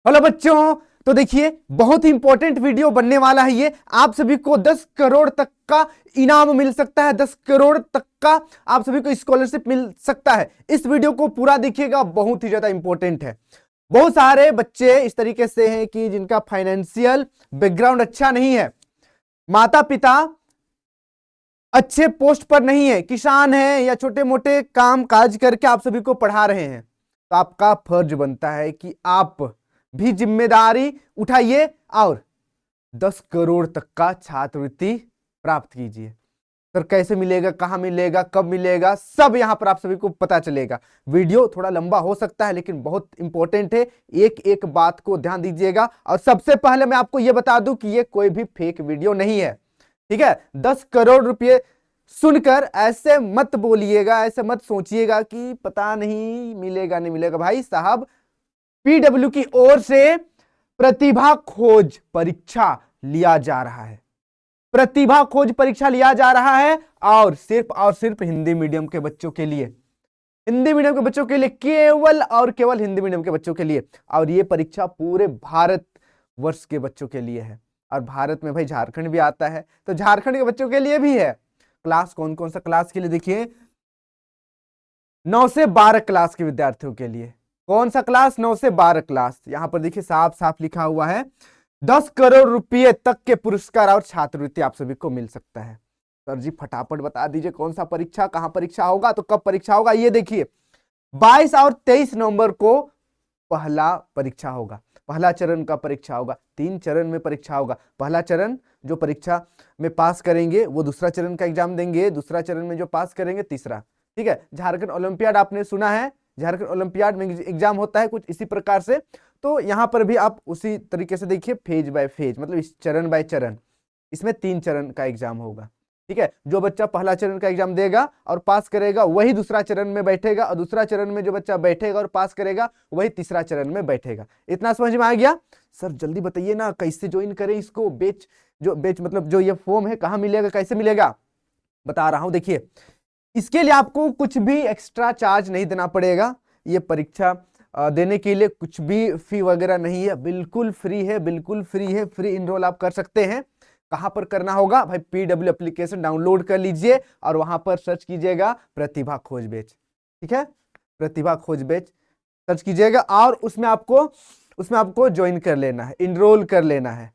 Hello बच्चों, तो देखिए बहुत ही इंपॉर्टेंट वीडियो बनने वाला है ये। आप सभी को 10 करोड़ तक का इनाम मिल सकता है। 10 करोड़ तक का आप सभी को स्कॉलरशिप मिल सकता है। इस वीडियो को पूरा देखिएगा, बहुत ही ज्यादा इंपॉर्टेंट है। बहुत सारे बच्चे इस तरीके से हैं कि जिनका फाइनेंशियल बैकग्राउंड अच्छा नहीं है, माता पिता अच्छे पोस्ट पर नहीं है, किसान है या छोटे मोटे काम काज करके आप सभी को पढ़ा रहे हैं। तो आपका फर्ज बनता है कि आप भी जिम्मेदारी उठाइए और 10 करोड़ तक का छात्रवृत्ति प्राप्त कीजिए। सर कैसे मिलेगा, कहां मिलेगा, कब मिलेगा, सब यहां पर आप सभी को पता चलेगा। वीडियो थोड़ा लंबा हो सकता है लेकिन बहुत इंपॉर्टेंट है। एक एक बात को ध्यान दीजिएगा। और सबसे पहले मैं आपको यह बता दूं कि यह कोई भी फेक वीडियो नहीं है, ठीक है। 10 करोड़ रुपए सुनकर ऐसे मत बोलिएगा, ऐसे मत सोचिएगा कि पता नहीं मिलेगा नहीं मिलेगा। भाई साहब, पीडब्ल्यू की ओर से प्रतिभा खोज परीक्षा लिया जा रहा है। प्रतिभा खोज परीक्षा लिया जा रहा है और सिर्फ हिंदी मीडियम के बच्चों के लिए, हिंदी मीडियम के बच्चों के लिए, केवल और केवल हिंदी मीडियम के बच्चों के लिए। और यह परीक्षा पूरे भारत वर्ष के बच्चों के लिए है। और भारत में भाई झारखंड भी आता है, तो झारखंड के बच्चों के लिए भी है। क्लास कौन कौन सा क्लास के लिए, देखिए 9 से 12 क्लास के विद्यार्थियों के लिए। कौन सा क्लास? 9 से 12 क्लास। यहां पर देखिए साफ साफ लिखा हुआ है 10 करोड़ रुपए तक के पुरस्कार और छात्रवृत्ति आप सभी को मिल सकता है। सर जी फटाफट बता दीजिए कौन सा परीक्षा, कहां परीक्षा होगा, तो कब परीक्षा होगा। ये देखिए 22 और 23 नवंबर को पहला परीक्षा होगा, पहला चरण का परीक्षा होगा। 3 चरण में परीक्षा होगा। पहला चरण जो परीक्षा में पास करेंगे वो दूसरा चरण का एग्जाम देंगे, दूसरा चरण में जो पास करेंगे तीसरा, ठीक है। झारखंड ओलंपियाड आपने सुना है, झारखंड ओलंपियाड में एग्जाम होता है कुछ इसी प्रकार से। तो यहां पर भी आप उसी तरीके से देखिए, फेज बाय फेज, मतलब इस चरण बाय चरण। इसमें 3 चरण का एग्जाम होगा, ठीक है। जो बच्चा पहला चरण का एग्जाम देगा और पास करेगा वही दूसरा चरण में बैठेगा, और दूसरा चरण में जो बच्चा बैठेगा और पास करेगा वही तीसरा चरण में बैठेगा। इतना समझ में आ गया? सर जल्दी बताइए ना कैसे ज्वाइन करें इसको। बैच मतलब जो ये फॉर्म है कहां मिलेगा, कैसे मिलेगा, बता रहा हूं। देखिए इसके लिए आपको कुछ भी एक्स्ट्रा चार्ज नहीं देना पड़ेगा। ये परीक्षा देने के लिए कुछ भी फी वगैरह नहीं है, बिल्कुल फ्री है, बिल्कुल फ्री है। फ्री इनरोल आप कर सकते हैं। कहां पर करना होगा भाई? पीडब्ल्यू एप्लीकेशन डाउनलोड कर लीजिए और वहां पर सर्च कीजिएगा प्रतिभा खोज बैच, ठीक है। प्रतिभा खोज बैच सर्च कीजिएगा और उसमें आपको ज्वाइन कर लेना है, इनरोल कर लेना है,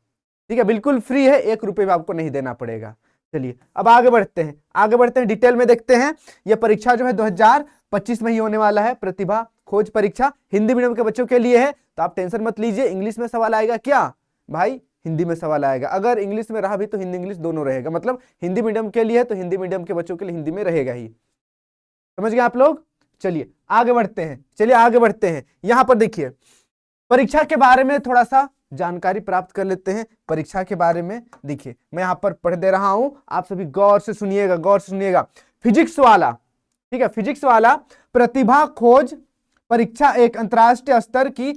ठीक है। बिल्कुल फ्री है, 1 रुपए भी आपको नहीं देना पड़ेगा। चलिए अब आगे बढ़ते हैं, डिटेल में देखते हैं। यह परीक्षा जो है 2025 में ही होने वाला है। प्रतिभा खोज परीक्षा हिंदी मीडियम के बच्चों के लिए है, तो आप टेंशन मत लीजिए। इंग्लिश में सवाल आएगा क्या भाई? हिंदी में सवाल आएगा। अगर इंग्लिश में रहा भी तो हिंदी इंग्लिश दोनों रहेगा, मतलब हिंदी मीडियम के लिए है तो हिंदी मीडियम के बच्चों के लिए हिंदी में रहेगा ही। समझ गए आप लोग? चलिए आगे बढ़ते हैं। यहां पर देखिए परीक्षा के बारे में थोड़ा सा जानकारी प्राप्त कर लेते हैं। परीक्षा के बारे में देखिए मैं यहां पर पढ़ दे रहा हूं, आप सभी गौर से सुनिएगा। फिजिक्स वाला, ठीक है, फिजिक्स वाला प्रतिभा खोज परीक्षा एक अंतरराष्ट्रीय स्तर की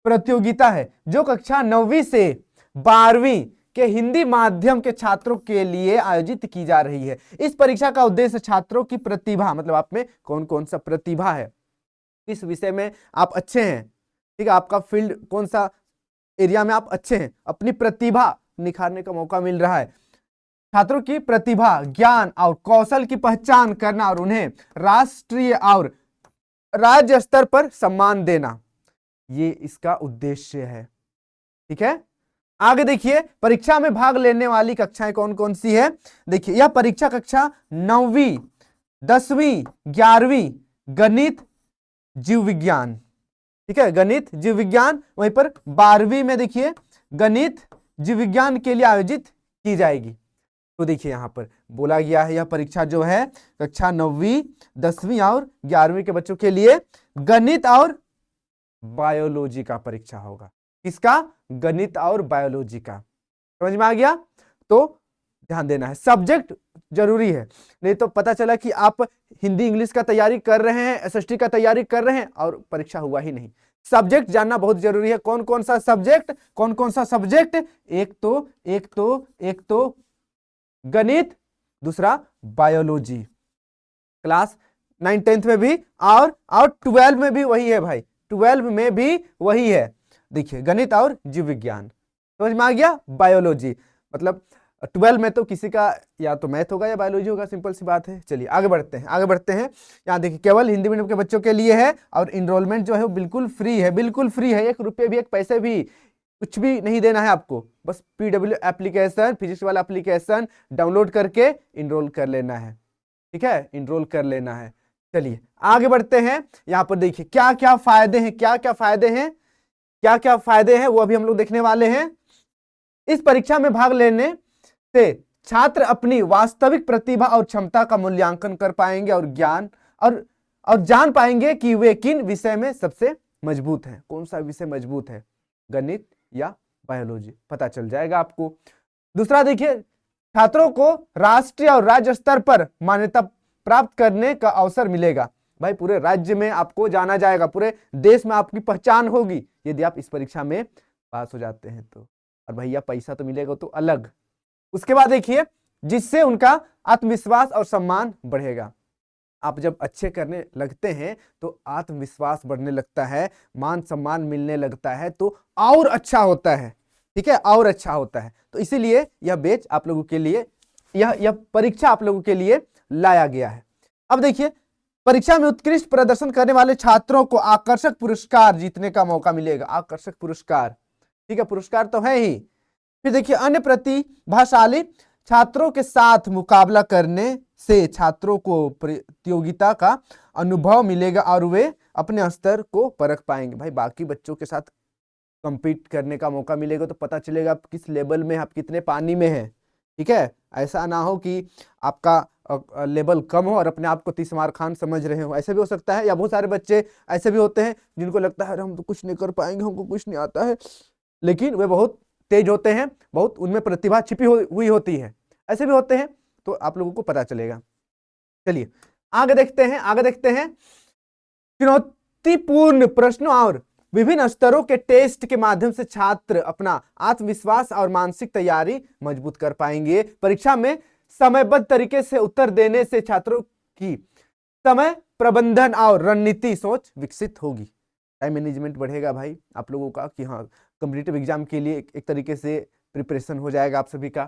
प्रतियोगिता है जो कक्षा 9वीं से 12वीं के हिंदी माध्यम के छात्रों के लिए आयोजित की जा रही है। इस परीक्षा का उद्देश्य छात्रों की प्रतिभा, मतलब आप में कौन कौन सा प्रतिभा है, किस विषय में आप अच्छे हैं, ठीक है, आपका फील्ड कौन सा एरिया में आप अच्छे हैं, अपनी प्रतिभा निखारने का मौका मिल रहा है। छात्रों की प्रतिभा, ज्ञान और कौशल की पहचान करना और उन्हें राष्ट्रीय और राज्य स्तर पर सम्मान देना, ये इसका उद्देश्य है, ठीक है। आगे देखिए परीक्षा में भाग लेने वाली कक्षाएं कौन कौन सी है। देखिए यह परीक्षा कक्षा 9वीं, 10वीं, 11वीं गणित जीव विज्ञान, ठीक है, गणित जीव विज्ञान। वहीं पर 12वीं में देखिए गणित जीव विज्ञान के लिए आयोजित की जाएगी। तो देखिए यहां पर बोला गया है यह परीक्षा जो है कक्षा 9वीं, 10वीं और 11वीं के बच्चों के लिए गणित और बायोलॉजी का परीक्षा होगा। किसका? गणित और बायोलॉजी का। समझ में आ गया? तो ध्यान देना है, सब्जेक्ट जरूरी है, नहीं तो पता चला कि आप हिंदी इंग्लिश का तैयारी कर रहे हैं, एसएसटी का तैयारी कर रहे हैं और परीक्षा हुआ ही नहीं। सब्जेक्ट जानना बहुत जरूरी है। कौन कौन सा सब्जेक्ट? एक तो गणित, दूसरा बायोलॉजी। क्लास 9 10th में भी और 12 में भी वही है भाई, 12 में भी वही है। देखिए गणित और जीव विज्ञान, समझ में आ गया। बायोलॉजी मतलब 12 में तो किसी का या तो मैथ होगा या बायोलॉजी होगा, सिंपल सी बात है। चलिए आगे बढ़ते हैं, आगे बढ़ते हैं। यहाँ देखिए केवल हिंदी मीडियम के बच्चों के लिए है और इनरोलमेंट जो है वो बिल्कुल फ्री है, बिल्कुल फ्री है। 1 रुपये भी, 1 पैसे भी, कुछ भी नहीं देना है आपको। बस PW एप्लीकेशन, फिजिक्स वाला एप्लीकेशन डाउनलोड करके इनरोल कर लेना है, ठीक है, इनरोल कर लेना है। चलिए आगे बढ़ते हैं। यहाँ पर देखिए क्या क्या फायदे हैं, क्या क्या फायदे हैं, क्या क्या फायदे हैं वो अभी हम लोग देखने वाले हैं। इस परीक्षा में भाग लेने से छात्र अपनी वास्तविक प्रतिभा और क्षमता का मूल्यांकन कर पाएंगे और ज्ञान और जान पाएंगे कि वे किन विषय में सबसे मजबूत हैं, कौन सा विषय मजबूत है, गणित या बायोलॉजी, पता चल जाएगा आपको। दूसरा देखिए छात्रों को राष्ट्रीय और राज्य स्तर पर मान्यता प्राप्त करने का अवसर मिलेगा। भाई पूरे राज्य में आपको जाना जाएगा, पूरे देश में आपकी पहचान होगी यदि आप इस परीक्षा में पास हो जाते हैं तो। और भैया पैसा तो मिलेगा तो अलग। उसके बाद देखिए जिससे उनका आत्मविश्वास और सम्मान बढ़ेगा। आप जब अच्छे करने लगते हैं तो आत्मविश्वास बढ़ने लगता है, मान सम्मान मिलने लगता है, तो और अच्छा होता है, ठीक है, और अच्छा होता है। तो इसीलिए यह बैच आप लोगों के लिए, यह परीक्षा आप लोगों के लिए लाया गया है। अब देखिए परीक्षा में उत्कृष्ट प्रदर्शन करने वाले छात्रों को आकर्षक पुरस्कार जीतने का मौका मिलेगा। आकर्षक पुरस्कार, ठीक है, पुरस्कार तो है ही। फिर देखिए अन्य प्रतिभाशाली छात्रों के साथ मुकाबला करने से छात्रों को प्रतियोगिता का अनुभव मिलेगा और वे अपने स्तर को परख पाएंगे। भाई बाकी बच्चों के साथ compete करने का मौका मिलेगा तो पता चलेगा आप किस लेवल में, आप कितने पानी में हैं, ठीक है। ऐसा ना हो कि आपका लेवल कम हो और अपने आप को तीसमार खान समझ रहे हो, ऐसा भी हो सकता है। या बहुत सारे बच्चे ऐसे भी होते हैं जिनको लगता है हम तो कुछ नहीं कर पाएंगे, हमको कुछ नहीं आता है, लेकिन वे बहुत तेज होते हैं, बहुत उनमें प्रतिभा छिपी हुई होती है, ऐसे भी होते हैं। तो आप लोगों को पता चलेगा। चलिए आगे देखते हैं, आगे देखते हैं। चुनौतीपूर्ण प्रश्नों और विभिन्न स्तरों के टेस्ट के माध्यम से छात्र अपना आत्मविश्वास और मानसिक तैयारी मजबूत कर पाएंगे। परीक्षा में समयबद्ध तरीके से उत्तर देने से छात्रों की समय प्रबंधन और रणनीति सोच विकसित होगी। टाइम मैनेजमेंट बढ़ेगा भाई आप लोगों का, कि हाँ कॉम्पिटिटिव एग्जाम के लिए एक तरीके से प्रिपरेशन हो जाएगा आप सभी का।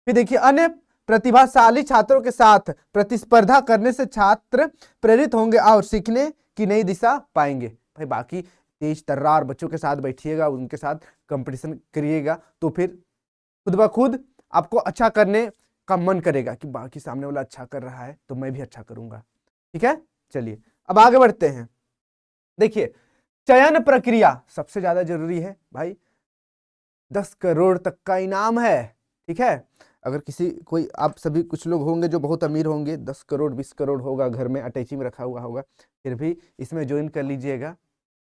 फिर देखिए अन्य प्रतिभाशाली छात्रों के साथ प्रतिस्पर्धा करने से छात्र प्रेरित होंगे और सीखने की नई दिशा पाएंगे। भाई बाकी तेज तर्रार बच्चों के साथ बैठिएगा, उनके साथ कंपटीशन करिएगा तो फिर खुद ब खुद आपको अच्छा करने का मन करेगा कि बाकी सामने वाला अच्छा कर रहा है तो मैं भी अच्छा करूंगा, ठीक है। चलिए अब आगे बढ़ते हैं। देखिए चयन प्रक्रिया सबसे ज्यादा जरूरी है भाई। 10 करोड़ तक का इनाम है, ठीक है। अगर किसी कोई आप सभी कुछ लोग होंगे जो बहुत अमीर होंगे, 10 करोड़ 20 करोड़ होगा घर में अटैची में रखा हुआ होगा, फिर भी इसमें ज्वाइन कर लीजिएगा,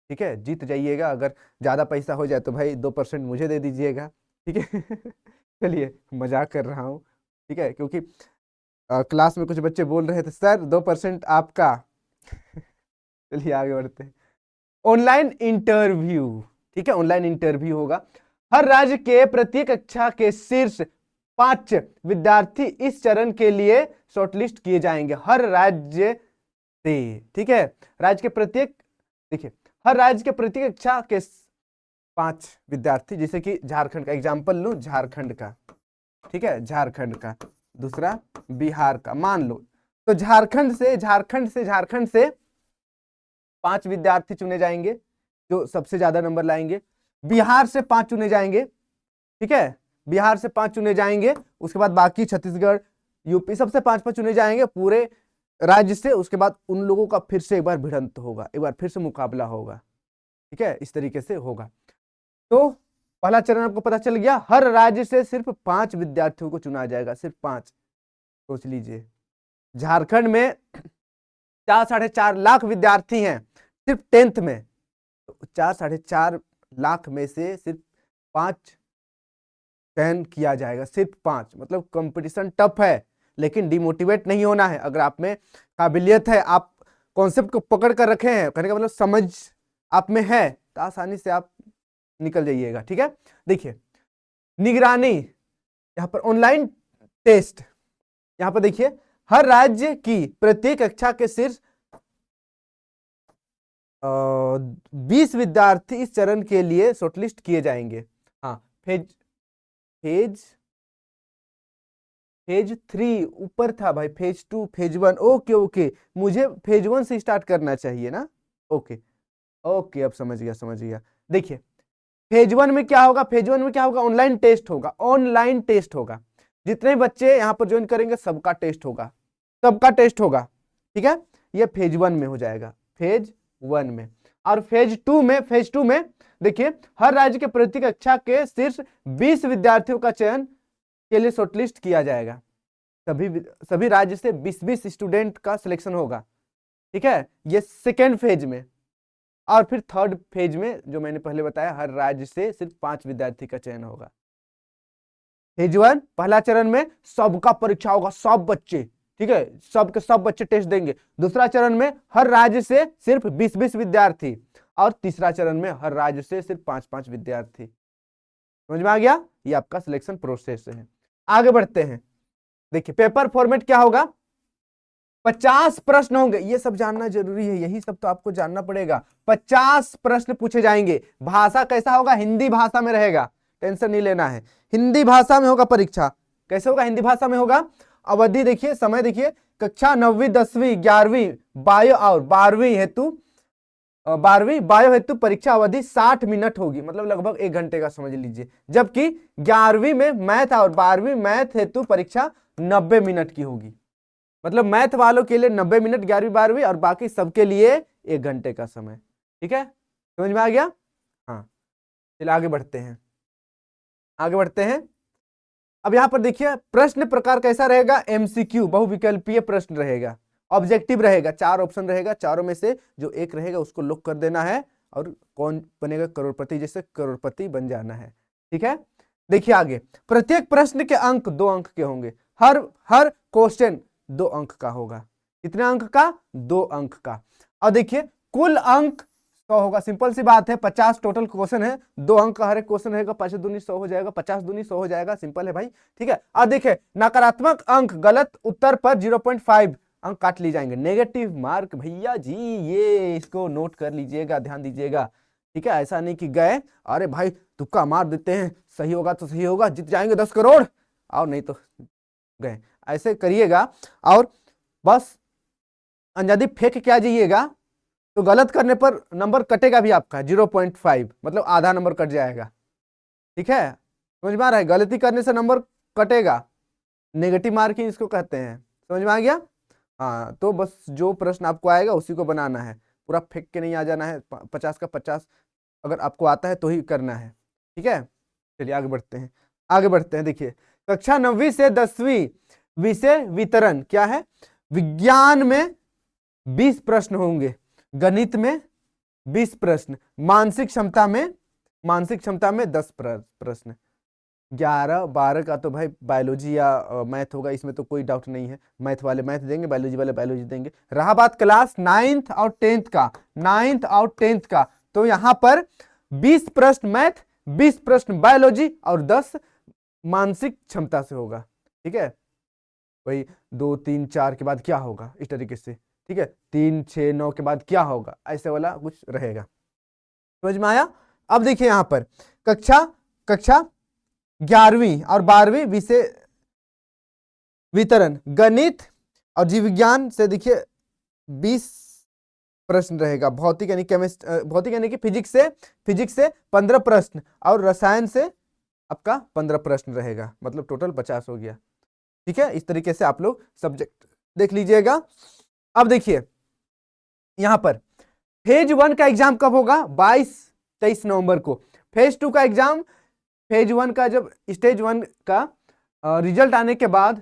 ठीक है, जीत जाइएगा। अगर ज़्यादा पैसा हो जाए तो भाई 2% मुझे दे दीजिएगा, ठीक है। चलिए मजाक कर रहा हूँ, ठीक है, क्योंकि क्लास में कुछ बच्चे बोल रहे थे सर 2% आपका। चलिए आगे बढ़ते हैं। ऑनलाइन इंटरव्यू, ठीक है, ऑनलाइन इंटरव्यू होगा। हर राज्य के प्रत्येक कक्षा के शीर्ष 5 विद्यार्थी इस चरण के लिए शॉर्टलिस्ट किए जाएंगे, हर राज्य से, ठीक है। राज्य के प्रत्येक, देखिए हर राज्य के प्रत्येक कक्षा के 5 विद्यार्थी, जैसे कि झारखंड का एग्जाम्पल लूं, झारखंड का, ठीक है, झारखंड का, दूसरा बिहार का मान लो, तो झारखंड से 5 विद्यार्थी चुने जाएंगे जो सबसे ज्यादा नंबर लाएंगे। बिहार से 5 चुने जाएंगे, ठीक है, बिहार से 5 चुने जाएंगे। उसके बाद बाकी छत्तीसगढ़, यूपी, सबसे 5 चुने जाएंगे पूरे राज्य से। उसके बाद उन लोगों का फिर से एक बार भिड़ंत होगा, एक बार फिर से मुकाबला होगा, ठीक है, इस तरीके से होगा। तो पहला चरण आपको पता चल गया, हर राज्य से सिर्फ 5 विद्यार्थियों को चुना जाएगा, सिर्फ 5। सोच लीजिए झारखंड में 4-4.5 लाख विद्यार्थी हैं सिर्फ 10th में, तो 4-4.5 लाख में से सिर्फ 5 चयन किया जाएगा, सिर्फ 5। मतलब कंपटीशन टफ है, लेकिन डिमोटिवेट नहीं होना है। अगर आप में काबिलियत है, आप कॉन्सेप्ट को पकड़ कर रखे हैं, कहने का मतलब समझ आप में है, तो आसानी से आप निकल जाइएगा, ठीक है। देखिए निगरानी, यहाँ पर ऑनलाइन टेस्ट, यहाँ पर देखिए हर राज्य की प्रत्येक कक्षा के शीर्ष 20 विद्यार्थी इस चरण के लिए शॉर्टलिस्ट किए जाएंगे। हाँ, फेज फेज फेज 3 ऊपर था भाई, फेज 2 फेज 1, ओके ओके, मुझे फेज 1 से स्टार्ट करना चाहिए ना। ओके ओके, अब समझ गया। देखिए फेज 1 में क्या होगा, फेज 1 में क्या होगा, ऑनलाइन टेस्ट होगा, ऑनलाइन टेस्ट होगा। जितने बच्चे यहाँ पर ज्वाइन करेंगे सबका टेस्ट होगा, सबका टेस्ट होगा। ठीक है, ये फेज 1 में हो जाएगा, फेज 1 में। और फेज 2 में देखिए हर राज्य के प्रति कक्षा के शीर्ष 20 विद्यार्थियों का चयन के लिए शॉर्टलिस्ट किया जाएगा। सभी राज्य से 20-20 स्टूडेंट का सिलेक्शन होगा। ठीक है, ये सेकेंड फेज में। और फिर थर्ड फेज में जो मैंने पहले बताया, हर राज्य से सिर्फ 5 विद्यार्थी का चयन होगा। फेज 1 पहला चरण में सबका परीक्षा होगा, सब बच्चे, ठीक है, सब के सब बच्चे टेस्ट देंगे। दूसरा चरण में हर राज्य से सिर्फ 20-20 विद्यार्थी, और तीसरा चरण में हर राज्य से सिर्फ 5-5 विद्यार्थी। समझ में आ गया, ये आपका सिलेक्शन प्रोसेस है। आगे बढ़ते हैं। देखिए पेपर फॉर्मेट क्या होगा, 50 प्रश्न होंगे, ये सब जानना जरूरी है, यही सब तो आपको जानना पड़ेगा। 50 प्रश्न पूछे जाएंगे। भाषा कैसा होगा, हिंदी भाषा में रहेगा, टेंशन नहीं लेना है, हिंदी भाषा में होगा परीक्षा। कैसे होगा, हिंदी भाषा में होगा। अवधि देखिए, समय देखिए, कक्षा 9वीं 10वीं 11वीं बायो और 12वीं बायो हेतु परीक्षा अवधि 60 मिनट होगी, मतलब लगभग 1 घंटे का समझ लीजिए। जबकि 11वीं में मैथ और 12वीं मैथ हेतु परीक्षा 90 मिनट की होगी, मतलब मैथ वालों के लिए 90 मिनट 11वीं 12वीं, और बाकी सबके लिए 1 घंटे का समय। ठीक है, समझ में आ गया। हाँ, चलिए आगे बढ़ते हैं। अब यहां पर देखिए प्रश्न प्रकार कैसा रहेगा, एमसीक्यू बहुविकल्पीय प्रश्न रहेगा, ऑब्जेक्टिव रहेगा, 4 ऑप्शन रहेगा, चारों में से जो एक रहेगा उसको लॉक कर देना है, और कौन बनेगा करोड़पति, जैसे करोड़पति बन जाना है। ठीक है, देखिए आगे, प्रत्येक प्रश्न के अंक 2 अंक के होंगे, हर क्वेश्चन 2 अंक का होगा। कितने अंक का, 2 अंक का। और देखिए कुल अंक 100 होगा, सिंपल सी बात है, 50 टोटल क्वेश्चन है, 2 अंक का हर एक क्वेश्चन रहेगा, 5 दूनी 100 हो जाएगा, 50 दूनी 100 हो जाएगा, सिंपल है भाई। ठीक है, और देखिए नकारात्मक अंक गलत उत्तर पर 0.5 अंक काट लिए जाएंगे, नेगेटिव मार्क भैया जी, ये इसको नोट कर लीजिएगा, ध्यान दीजिएगा। ठीक है, ऐसा नहीं कि गए अरे भाई तुक्का मार देते हैं, सही होगा तो सही होगा, जीत जाएंगे 10 करोड़, और नहीं तो गए, ऐसे करिएगा। और बस अंजादी फेंक क्या जाइएगा, तो गलत करने पर नंबर कटेगा भी आपका 0.5, मतलब आधा नंबर कट जाएगा। ठीक है, समझ में आ रहा है, गलती करने से नंबर कटेगा, नेगेटिव मार्किंग इसको कहते हैं। समझ में आ गया। हाँ, तो बस जो प्रश्न आपको आएगा उसी को बनाना है, पूरा फेंक के नहीं आ जाना है, 50 का 50 अगर आपको आता है तो ही करना है। ठीक है, चलिए आगे बढ़ते हैं। देखिए कक्षा 9वीं से 10वीं विषय वितरण क्या है, विज्ञान में 20 प्रश्न होंगे, गणित में 20 प्रश्न, मानसिक क्षमता में 10 प्रश्न। 11-12 का तो भाई बायोलॉजी या मैथ होगा, इसमें तो कोई डाउट नहीं है, मैथ वाले मैथ देंगे, बायोलॉजी वाले बायोलॉजी देंगे। रहा बात क्लास 9th और 10th का, तो यहां पर 20 प्रश्न मैथ, 20 प्रश्न बायोलॉजी, और 10 मानसिक क्षमता से होगा। ठीक है, वही 2 3 4 के बाद क्या होगा, इस तरीके से। ठीक है, 3 6 9 के बाद क्या होगा, ऐसे वाला कुछ रहेगा। समझ में आया। अब देखिए यहां पर कक्षा 11वीं और 12वीं विषय वितरण, गणित और जीव विज्ञान से देखिए 20 प्रश्न रहेगा, भौतिक यानी कि फिजिक्स से 15 प्रश्न, और रसायन से आपका 15 प्रश्न रहेगा, मतलब टोटल 50 हो गया। ठीक है, इस तरीके से आप लोग सब्जेक्ट देख लीजिएगा। अब देखिए यहां पर फेज 1 का एग्जाम कब होगा, 22-23 नवंबर को। फेज 2 का एग्जाम, फेज 1 का जब स्टेज 1 का रिजल्ट आने के बाद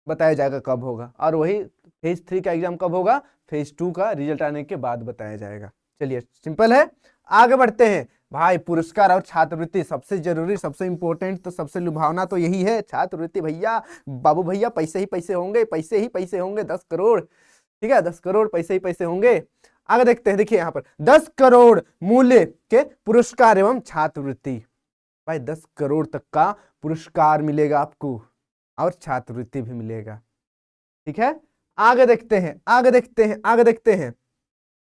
बताया जाएगा कब होगा, और वही फेज 3 का एग्जाम कब होगा, फेज 2 का रिजल्ट आने के बाद बताया जाएगा। चलिए सिंपल है, आगे बढ़ते हैं। भाई पुरस्कार और छात्रवृत्ति सबसे जरूरी, सबसे इंपॉर्टेंट, तो सबसे लुभावना तो यही है, छात्रवृत्ति भैया, बाबू भैया, पैसे ही पैसे होंगे, 10 करोड़। ठीक है, 10 करोड़ पैसे ही पैसे होंगे। आगे देखते हैं, देखिए यहाँ पर 10 करोड़ मूल्य के पुरस्कार एवं छात्रवृत्ति, भाई 10 करोड़ तक का पुरस्कार मिलेगा आपको, और छात्रवृत्ति भी मिलेगा। ठीक है, आगे देखते हैं।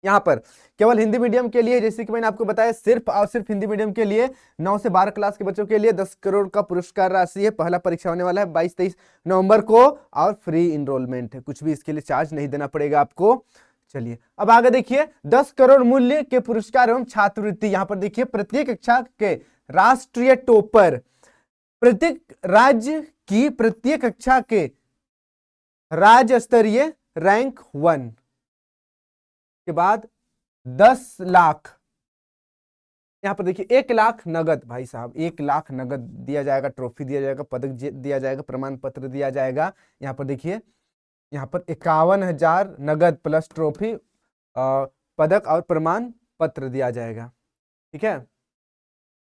यहाँ पर केवल हिंदी मीडियम के लिए, जैसे कि मैंने आपको बताया, सिर्फ और सिर्फ हिंदी मीडियम के लिए 9 से 12 क्लास के बच्चों के लिए 10 करोड़ का पुरस्कार राशि है। पहला परीक्षा होने वाला है 22-23 नवंबर को और फ्री इनरोलमेंट है, कुछ भी इसके लिए चार्ज नहीं देना पड़ेगा आपको। चलिए अब आगे देखिए, 10 करोड़ मूल्य के पुरस्कार एवं छात्रवृत्ति। यहाँ पर देखिए, प्रत्येक कक्षा के राष्ट्रीय टॉपर, प्रत्येक राज्य की प्रत्येक कक्षा के राज्य स्तरीय रैंक 1 के बाद 10 लाख, यहां पर देखिए 1 लाख नगद, भाई साहब 1 लाख नगद दिया जाएगा, ट्रॉफी दिया जाएगा, पदक दिया जाएगा, प्रमाण पत्र दिया जाएगा। यहां पर देखिए, यहां पर 51,000 नगद प्लस ट्रॉफी, पदक और प्रमाण पत्र दिया जाएगा। ठीक है,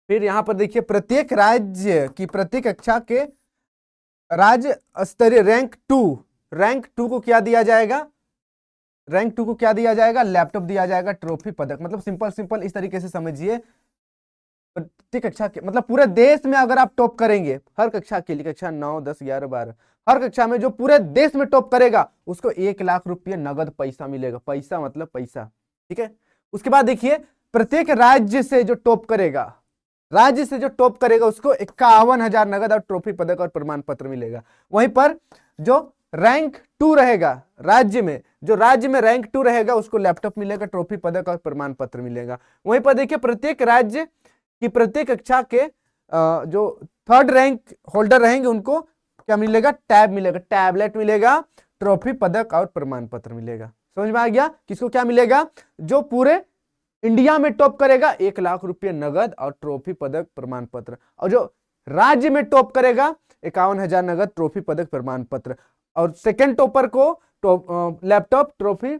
फिर यहां पर देखिए, प्रत्येक राज्य की प्रत्येक कक्षा के राज्य स्तरीय रैंक 2 को क्या दिया जाएगा, रैंक 2 को क्या दिया जाएगा, लैपटॉप दिया जाएगा, ट्रॉफी, पदक। मतलब सिंपल इस तरीके से समझिए, प्रत्येक कक्षा के मतलब पूरे देश में अगर आप टॉप करेंगे, हर कक्षा के लिए, कक्षा 9, 10, 11, 12, हर कक्षा में जो पूरे देश में टॉप करेगा उसको 1 लाख रुपये नगद पैसा मिलेगा। पैसा मतलब पैसा, ठीक है। उसके बाद देखिए, प्रत्येक राज्य से जो टॉप करेगा, उसको 51,000 नगद और ट्रॉफी, पदक और प्रमाण पत्र मिलेगा। वहीं पर जो रैंक 2 रहेगा, राज्य में रैंक 2 रहेगा, उसको लैपटॉप मिलेगा, ट्रॉफी, पदक और प्रमाण पत्र मिलेगा। वहीं पर देखिए, प्रत्येक राज्य की प्रत्येक कक्षा के जो 3rd रैंक होल्डर रहेंगे उनको क्या मिलेगा, टैबलेट मिलेगा, ट्रॉफी, पदक और प्रमाण पत्र मिलेगा। समझ में आ गया, किसको क्या मिलेगा, जो पूरे इंडिया में टॉप करेगा 1 लाख रुपये नगद और ट्रॉफी, पदक, प्रमाण पत्र, और जो राज्य में टॉप करेगा 51,000 नगद, ट्रॉफी, पदक, प्रमाण पत्र, और सेकंड टॉपर को लैपटॉप, ट्रॉफी,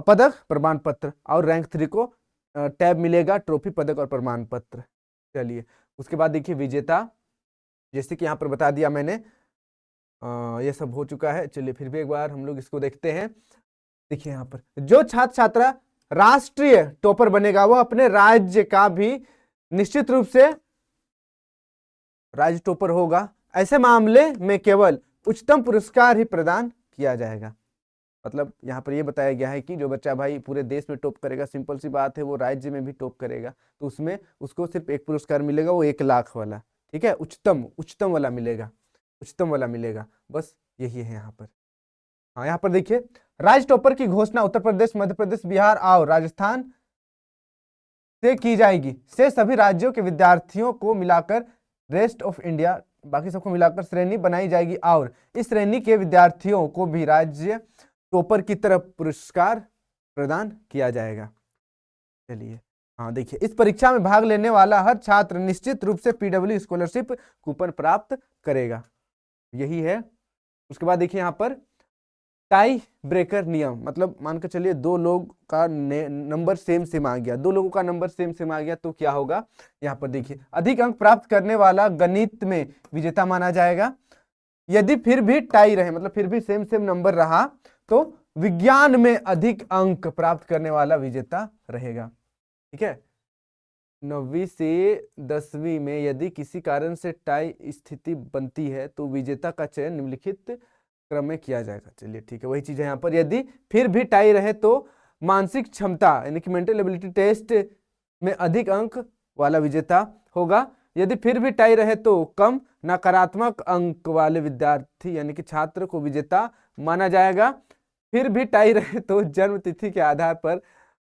पदक, प्रमाण पत्र, और रैंक 3 को टैब मिलेगा, ट्रॉफी, पदक और प्रमाण पत्र। चलिए उसके बाद देखिए, विजेता, जैसे कि यहाँ पर बता दिया मैंने, ये सब हो चुका है। चलिए फिर भी एक बार हम लोग इसको देखते हैं। देखिए यहाँ पर, जो छात्र छात्रा राष्ट्रीय टॉपर बनेगा वो अपने राज्य का भी निश्चित रूप से राज्य टॉपर होगा। ऐसे मामले में केवल उच्चतम पुरस्कार ही प्रदान किया जाएगा। मतलब यहाँ पर ये बताया गया है कि जो बच्चा भाई पूरे देश में टॉप करेगा, सिंपल सी बात है, वो राज्य में भी टॉप करेगा, तो उसमें उसको सिर्फ एक पुरस्कार मिलेगा, वो 1 लाख वाला। ठीक है, उच्चतम वाला मिलेगा, बस यही है यहाँ पर। हाँ, यहाँ पर देखिए, राज्य टॉपर की घोषणा उत्तर प्रदेश, मध्य प्रदेश, बिहार और राजस्थान से की जाएगी। से सभी राज्यों के विद्यार्थियों को मिलाकर रेस्ट ऑफ इंडिया, बाकी सबको मिलाकर श्रेणी बनाई जाएगी और इस श्रेणी के विद्यार्थियों को भी राज्य टॉपर की तरफ पुरस्कार प्रदान किया जाएगा। चलिए हाँ देखिए, इस परीक्षा में भाग लेने वाला हर छात्र निश्चित रूप से पीडब्ल्यू स्कॉलरशिप कूपन प्राप्त करेगा। यही है। उसके बाद देखिए, यहाँ पर टाई ब्रेकर नियम, मतलब मान के चलिए 2 लोग का नंबर सेम आ गया, 2 लोगों का नंबर सेम आ गया, तो क्या होगा, यहाँ पर देखिए, अधिक अंक प्राप्त करने वाला गणित में विजेता माना जाएगा। यदि फिर भी टाई रहे, मतलब फिर भी सेम नंबर रहा, तो विज्ञान में अधिक अंक प्राप्त करने वाला विजेता रहेगा। ठीक है, 9वीं से 10वीं में यदि किसी कारण से टाई स्थिति बनती है तो विजेता का चयन निम्नलिखित क्रम में किया जाएगा। चलिए ठीक है, वही चीज है यहाँ पर। यदि फिर भी टाई रहे तो मानसिक क्षमता यानी कि मेंटल एबिलिटी टेस्ट में अधिक अंक वाला विजेता होगा। यदि फिर भी टाई रहे तो कम नकारात्मक अंक वाले विद्यार्थी यानी कि छात्र को विजेता माना जाएगा। फिर भी टाई रहे तो जन्म तिथि के आधार पर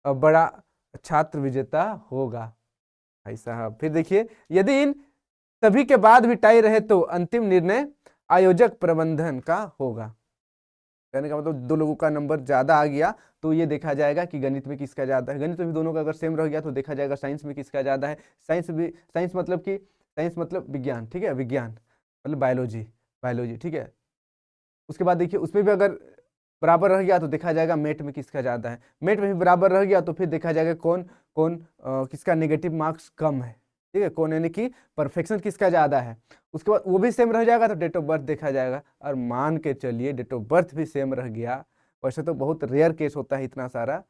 बड़ा छात्र विजेता होगा। भाई साहब फिर देखिए, यदि इन सभी के बाद भी टाई रहे तो अंतिम निर्णय आयोजक प्रबंधन का होगा। कहने का मतलब 2 लोगों का नंबर ज्यादा आ गया तो ये देखा जाएगा कि गणित में किसका ज्यादा है। गणित में भी दोनों का अगर सेम रह गया तो देखा जाएगा साइंस में किसका ज्यादा है। साइंस मतलब विज्ञान, ठीक है, विज्ञान मतलब बायोलॉजी, ठीक है। उसके बाद देखिए, उसमें भी अगर बराबर रह गया तो देखा जाएगा मेट में किसका ज्यादा है। मेट में भी बराबर रह गया तो फिर देखा जाएगा कौन किसका नेगेटिव मार्क्स कम है। ठीक है, कौन यानी कि परफेक्शन किसका ज्यादा है। उसके बाद वो भी सेम रह जाएगा तो डेट ऑफ बर्थ देखा जाएगा। और मान के चलिए डेट ऑफ बर्थ भी सेम रह गया, वैसे तो बहुत रेयर केस होता है, इतना सारा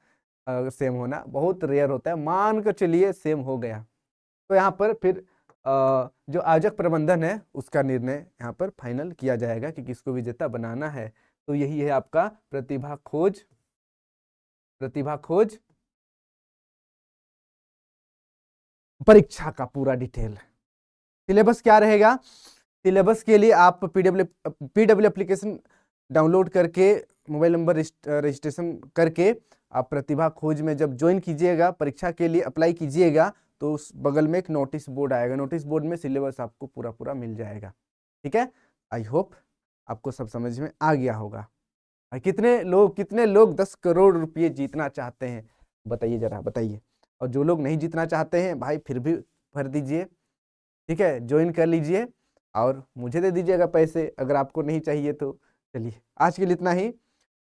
सेम होना बहुत रेयर होता है। मान के चलिए सेम हो गया तो यहाँ पर फिर जो आयोजक प्रबंधन है उसका निर्णय यहाँ पर फाइनल किया जाएगा कि किसको विजेता बनाना है। तो यही है आपका प्रतिभा खोज प्रतिभा खोज परीक्षा का पूरा डिटेल। सिलेबस क्या रहेगा? सिलेबस के लिए आप पीडब्ल्यू एप्लीकेशन डाउनलोड करके मोबाइल नंबर रजिस्ट्रेशन करके आप प्रतिभा खोज में जब ज्वाइन कीजिएगा, परीक्षा के लिए अप्लाई कीजिएगा, तो उस बगल में एक नोटिस बोर्ड आएगा। नोटिस बोर्ड में सिलेबस आपको पूरा पूरा मिल जाएगा। ठीक है, आई होप आपको सब समझ में आ गया होगा। कितने लोग 10 करोड़ रुपये जीतना चाहते हैं, बताइए जरा, बताइए। और जो लोग नहीं जीतना चाहते हैं भाई, फिर भी भर दीजिए। ठीक है, ज्वाइन कर लीजिए और मुझे दे दीजिएगा पैसे अगर आपको नहीं चाहिए तो। चलिए, आज के लिए इतना ही।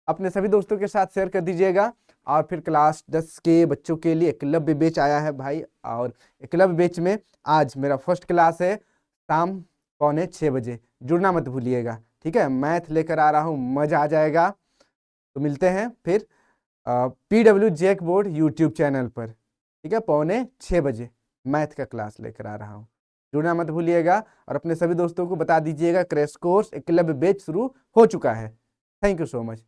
अपने सभी दोस्तों के साथ शेयर कर दीजिएगा। और फिर क्लास 10 के बच्चों के लिए एकलव्य बैच आया है भाई, और एकलव्य बैच में आज मेरा फर्स्ट क्लास है, शाम 5:45 बजे। जुड़ना मत भूलिएगा। ठीक है, मैथ लेकर आ रहा हूँ, मजा आ जाएगा। तो मिलते हैं फिर PW jack board YouTube channel पर। ठीक है, 5:45 बजे मैथ का क्लास लेकर आ रहा हूँ। जुड़ना मत भूलिएगा और अपने सभी दोस्तों को बता दीजिएगा क्रैश कोर्स एकलव्य बैच शुरू हो चुका है। Thank you so much.